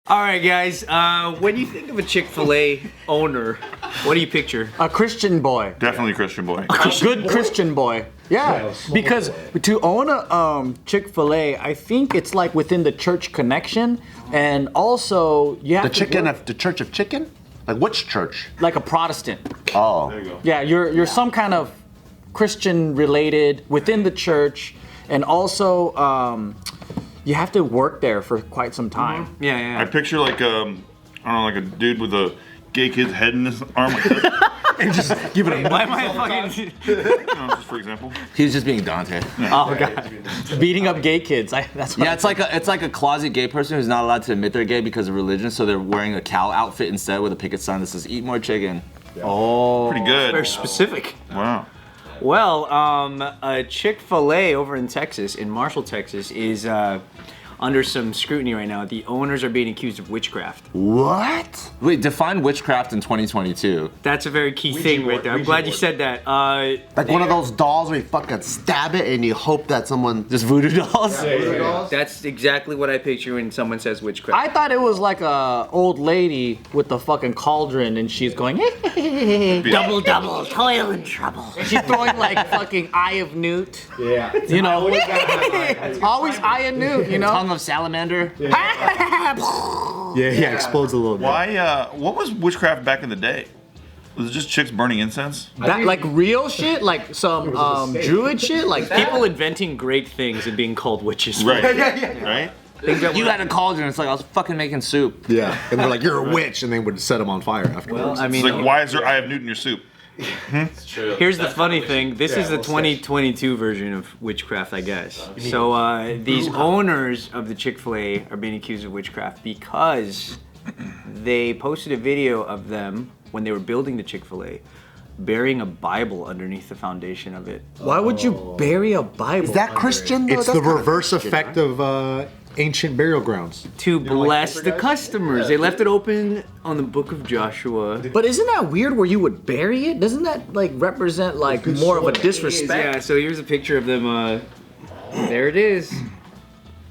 All right, guys. When you think of a Chick-fil-A owner, what do you picture? A Christian boy. Definitely a Christian boy. A good Christian boy. Yeah, because to own a Chick-fil-A, I think it's like within the church connection, and also you have the Church of Chicken? Like which church? like a Protestant. Oh. There you go. Yeah, you're some kind of Christian related within the church, and also you have to work there for quite some time. Yeah. I picture like I don't know, like a dude with a gay kid's head in his arm like this. And just give it a Why am I fucking? Just for example. He was just being Dante. Oh god, beating up gay kids. That's what Yeah, it's like a closet gay person who's not allowed to admit they're gay because of religion, so they're wearing a cow outfit instead with a picket sign that says "Eat more chicken." Oh, Pretty good. Very specific. Wow. Well, a Chick-fil-A over in Texas, in Marshall, Texas, is under some scrutiny right now. The owners are being accused of witchcraft. What? Wait, define witchcraft in 2022. That's a very key thing right there. I'm glad you said that. Like one of those dolls where you fucking stab it and you hope that someone... Just voodoo dolls? That's exactly what I picture when someone says witchcraft. I thought it was like a old lady with the fucking cauldron, and she's going Double, toil and trouble. she's throwing like fucking Eye of Newt. Yeah. You know, always Eye of Newt. You know. Tongue of salamander? Yeah, explodes a little bit. Why? What was witchcraft back in the day? Was it just chicks burning incense? That like real shit, like some druid shit, like People inventing great things and being called witches. Right. Right. You had a cauldron, it's like I was fucking making soup. Yeah, and they're like, "You're a witch," and they would set them on fire afterwards. I It's mean, like, why is there Eye of Newt in your soup? here's the funny thing. This is the 2022 version of witchcraft, I guess. So these owners of the Chick-fil-A are being accused of witchcraft because they posted a video of them when they were building the Chick-fil-A burying a Bible underneath the foundation of it. why would you bury a Bible? Is that Christian? Though? It's That's the kinda reverse Christian, effect right? of ancient burial grounds. To bless the customers. They left it open on the book of Joshua. But isn't that weird where you would bury it? Doesn't that like represent like more of a disrespect? Yeah, so here's a picture of them. There it is.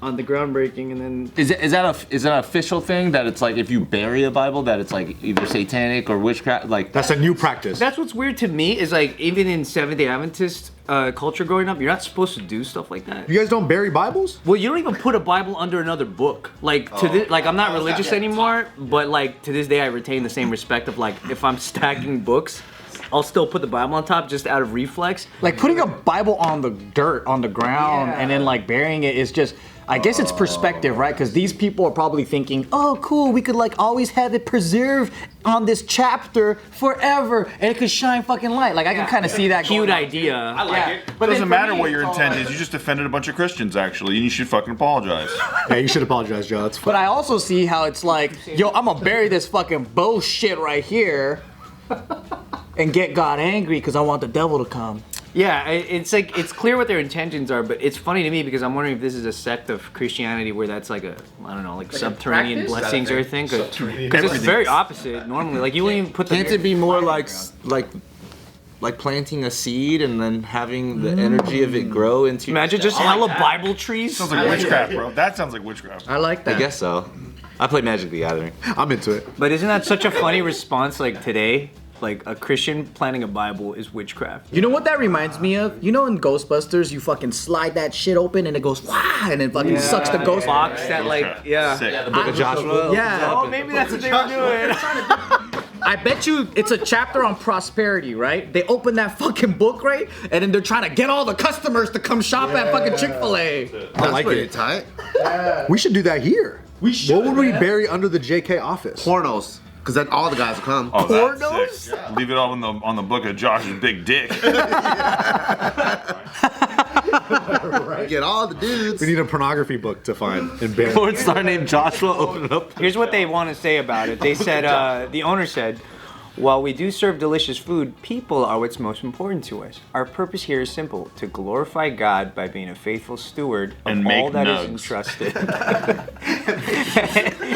On the groundbreaking, and then Is that an official thing that it's like if you bury a Bible that it's like either satanic or witchcraft? Like That's a new practice. that's what's weird to me is like even in Seventh-day Adventist culture growing up, you're not supposed to do stuff like that. You guys don't bury Bibles? Well, you don't even put a Bible under another book. Like to this, like I'm not religious anymore, but like to this day I retain the same respect of like if I'm stacking books, I'll still put the Bible on top just out of reflex. Like putting a Bible on the dirt, on the ground, and then like burying it is just, I guess it's perspective, right? Because these people are probably thinking, oh cool, we could like always have it preserved on this chapter forever, and it could shine fucking light. Like I can kind of see that Cute going on. idea. I like it. But it doesn't matter what your intent is. You just offended a bunch of Christians, actually, and you should fucking apologize. Yeah, you should apologize, Joe. That's But I also see how it's like, yo, I'm gonna bury this fucking bullshit right here and get God angry because I want the devil to come. Yeah, it's like it's clear what their intentions are, but it's funny to me because I'm wondering if this is a sect of Christianity where that's like a, I don't know, like subterranean blessings or anything. Because it's very opposite normally. Like you wouldn't even put the. can't it be more like planting a seed and then having the energy of it grow into? Imagine just hella Bible trees. Sounds like witchcraft, bro. That sounds like witchcraft. I like that. I guess so. I play Magic the Gathering. I'm into it. But isn't that such a funny response like today? Like a Christian planting a Bible is witchcraft. You know what that reminds me of? You know in Ghostbusters, you fucking slide that shit open and it goes wah, and it fucking sucks the ghost. Box that like, yeah. Sick. The Book of Joshua. Yeah. Oh, maybe that's what they were doing. I bet you it's a chapter on prosperity, right? They open that fucking book, right? And then they're trying to get all the customers to come shop at fucking Chick-fil-A. I like pretty it. Tight. We should do that here. We should. What would we bury under the JK office? Pornos. Because then all the guys will come. Oh, that's sick. Leave it all on the book of Josh's big dick. Get all the dudes. We need a pornography book to find and bury. Porn star named Joshua opened up. Here's what they want to say about it. They said, the owner said, while we do serve delicious food, people are what's most important to us. Our purpose here is simple, to glorify God by being a faithful steward of And make all that is nugs. entrusted.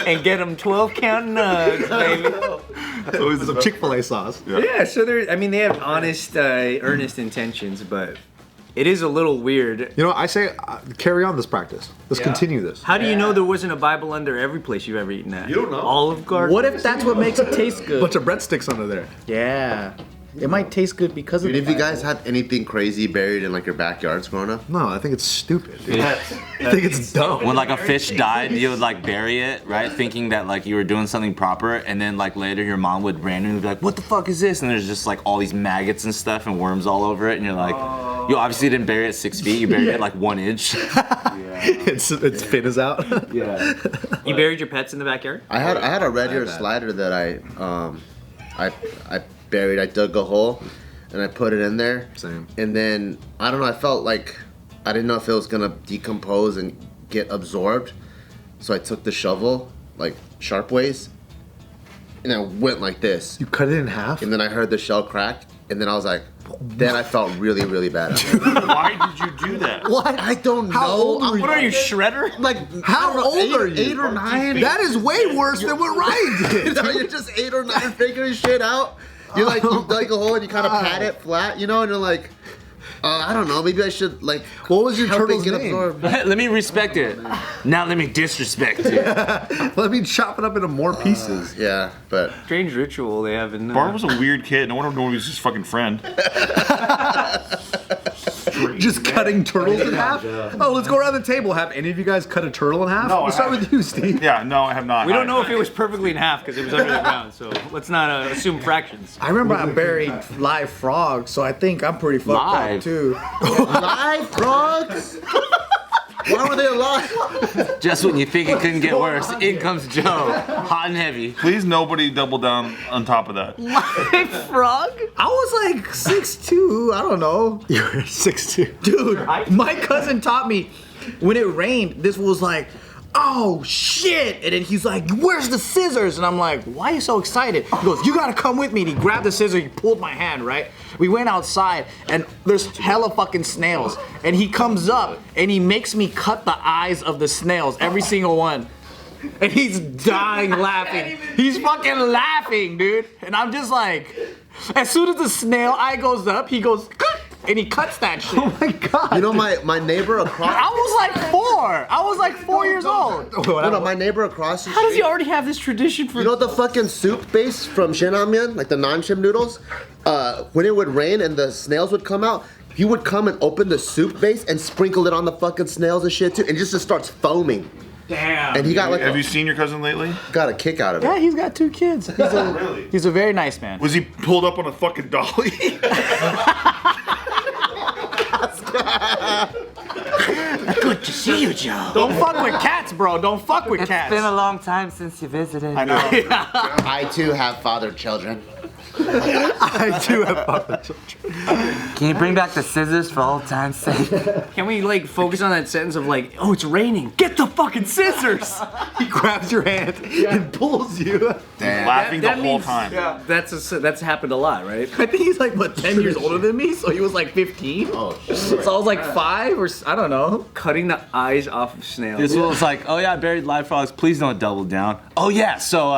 And get them 12 count nugs, baby. Always some Chick-fil-A sauce. Yeah, so they have honest, earnest intentions, but It is a little weird. You know, I say carry on this practice. Let's continue this. How do you know there wasn't a Bible under every place you've ever eaten at? You don't know. Olive Garden. What if that's what makes it taste good? Bunch of breadsticks under there. Yeah. It might taste good because of Dude, the if you guys had anything crazy buried in like your backyards growing up? No, I think it's stupid. Dude. I think it's dumb. When like a fish died, you would like bury it, right? Thinking that like you were doing something proper, and then like later your mom would randomly be like, "What the fuck is this?" And there's just like all these maggots and stuff and worms all over it, and you're like, you obviously didn't bury it 6 feet. You buried it like 1 inch. Its fin is out. Yeah. You buried your pets in the backyard? I had a red ear slider that I buried. I dug a hole and I put it in there. Same. And then I don't know. I felt like I didn't know if it was gonna decompose and get absorbed. So I took the shovel like sharp ways, and I went like this. You cut it in half? And then I heard the shell crack, and then I was like, then I felt really, really bad. Why did you do that? What? I don't How know. old were What are you, Shredder? Like, How I don't know, old are you? 8 or 9. That is way worse than what Ryan did. You know, you're just 8 or 9 figuring shit out. You like you dug a hole and you kind of pat it flat, you know, and you're like, I don't know, maybe I should like. What was your help it turtle's get name? absorbed. Let me respect it. Now let me disrespect it. Let me chop it up into more pieces. Yeah, but Strange ritual they have in there. Bart was a weird kid. No wonder nobody was his fucking friend. Just cutting turtles in half? Oh, let's go around the table. Have any of you guys cut a turtle in half? No, We'll start with you, Steve. Yeah, no, I have not. We don't know if it was perfectly in half because it was under the ground, so let's not assume fractions. I remember I buried live frogs, so I think I'm pretty fucked Live? up too. live frogs. Why were they alive? Just when you think it couldn't get worse, in comes Joe, hot and heavy. Please, nobody double down on top of that. Frog? I was like 6'2", I don't know. You're 6'2". Dude, my cousin taught me when it rained, this was like, oh shit! And then he's like, where's the scissors? And I'm like, why are you so excited? He goes, you gotta come with me. And he grabbed the scissors, he pulled my hand, right? We went outside and there's hella fucking snails. And he comes up and he makes me cut the eyes of the snails, every single one. And he's dying laughing. He's fucking laughing, dude. And I'm just like, as soon as the snail eye goes up, he goes, and he cuts that shit. Oh my god. You know, my neighbor across. I was like 4. I was like 4 years old. No, my neighbor across the How does street. he already have this tradition for? You know the fucking soup base from Shinramyeon, like the non-shim noodles? When it would rain and the snails would come out, he would come and open the soup base and sprinkle it on the fucking snails and shit too, and just starts foaming. Damn. And he got like Have you seen your cousin lately? got a kick out of it. Yeah, he's got 2 kids. He's a very nice man. Was he pulled up on a fucking dolly? Good to see you, Joe. Don't fuck with cats, bro. Don't fuck with cats. It's been a long time since you visited. I know. I too have fathered children. I do have puppet children. Can you bring back the scissors for old time's sake? Can we like focus on that sentence of like, oh, it's raining. Get the fucking scissors. He grabs your hand and pulls you. Laughing the That whole means- time. That's happened a lot, right? I think he's like, what, 10 years older than me? So he was like 15? Oh shit. So I was like 5 or I don't know. Cutting the eyes off of snails. This was like, oh yeah, I buried live frogs. Please don't double down. Oh yeah, so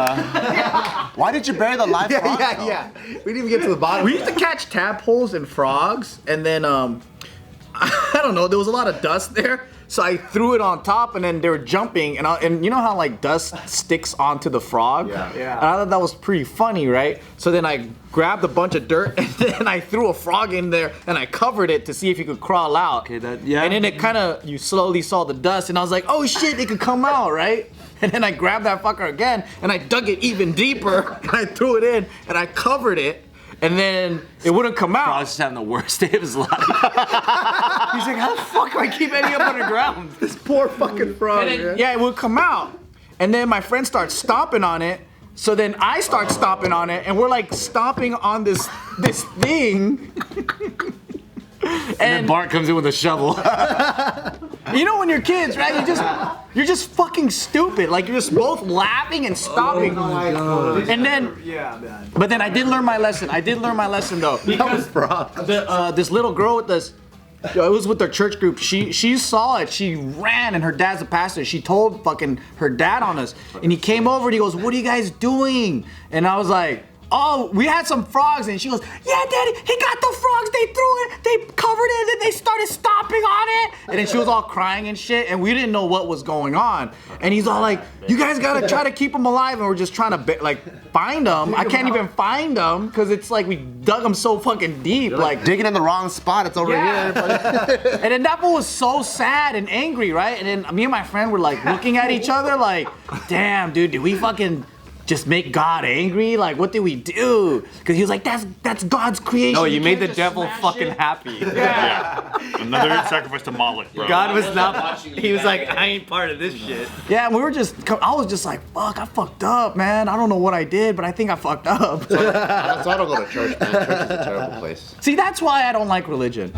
Why did you bury the live frog? Yeah. We didn't even get to the bottom. We used to catch tadpoles and frogs, and then I don't know, there was a lot of dust there, so I threw it on top, and then they were jumping, and you know how like dust sticks onto the frog? Yeah. And I thought that was pretty funny, right? So then I grabbed a bunch of dirt, and then I threw a frog in there, and I covered it to see if he could crawl out. Okay, yeah. And then it kind of, you slowly saw the dust, and I was like, oh shit, it could come out, right? And then I grabbed that fucker again, and I dug it even deeper, and I threw it in, and I covered it, and then it wouldn't come I out. was just having the worst day of his life. He's like, how the fuck do I keep ending up underground? This poor fucking frog. And then- Yeah, it would come out. And then my friend starts stomping on it. So then I start stomping on it, and we're like stomping on this thing. And then Bart comes in with a shovel. You know when you're kids, right? You're just fucking stupid. Like you're just both laughing and stomping. And then, but then I did learn my lesson. I did learn my lesson though. Because this little girl with this, it was with their church group. She saw it. She ran, and her dad's a pastor. She told fucking her dad on us, and he came over and he goes, "What are you guys doing?" And I was like, oh, we had some frogs, and she goes, yeah, Daddy, he got the frogs. They threw it, they covered it, and they started stomping on it. And then she was all crying and shit, and we didn't know what was going on. And he's all like, you guys gotta try to keep them alive, and we're just trying to like find them. I can't even find them because it's like we dug them so fucking deep. Like digging in the wrong spot. It's over here. And then that fool was so sad and angry, right? And then me and my friend were like looking at each other like, damn, dude, did we fucking just make God angry? Like, what did we do? Because he was like, that's God's creation. No, you made the devil fucking happy. Yeah. Another sacrifice to Moloch, bro. God was not. He was like, I ain't part of this shit. Yeah, and I was just like, fuck, I fucked up, man. I don't know what I did, but I think I fucked up. So I don't go to church, man. Church is a terrible place. See, that's why I don't like religion.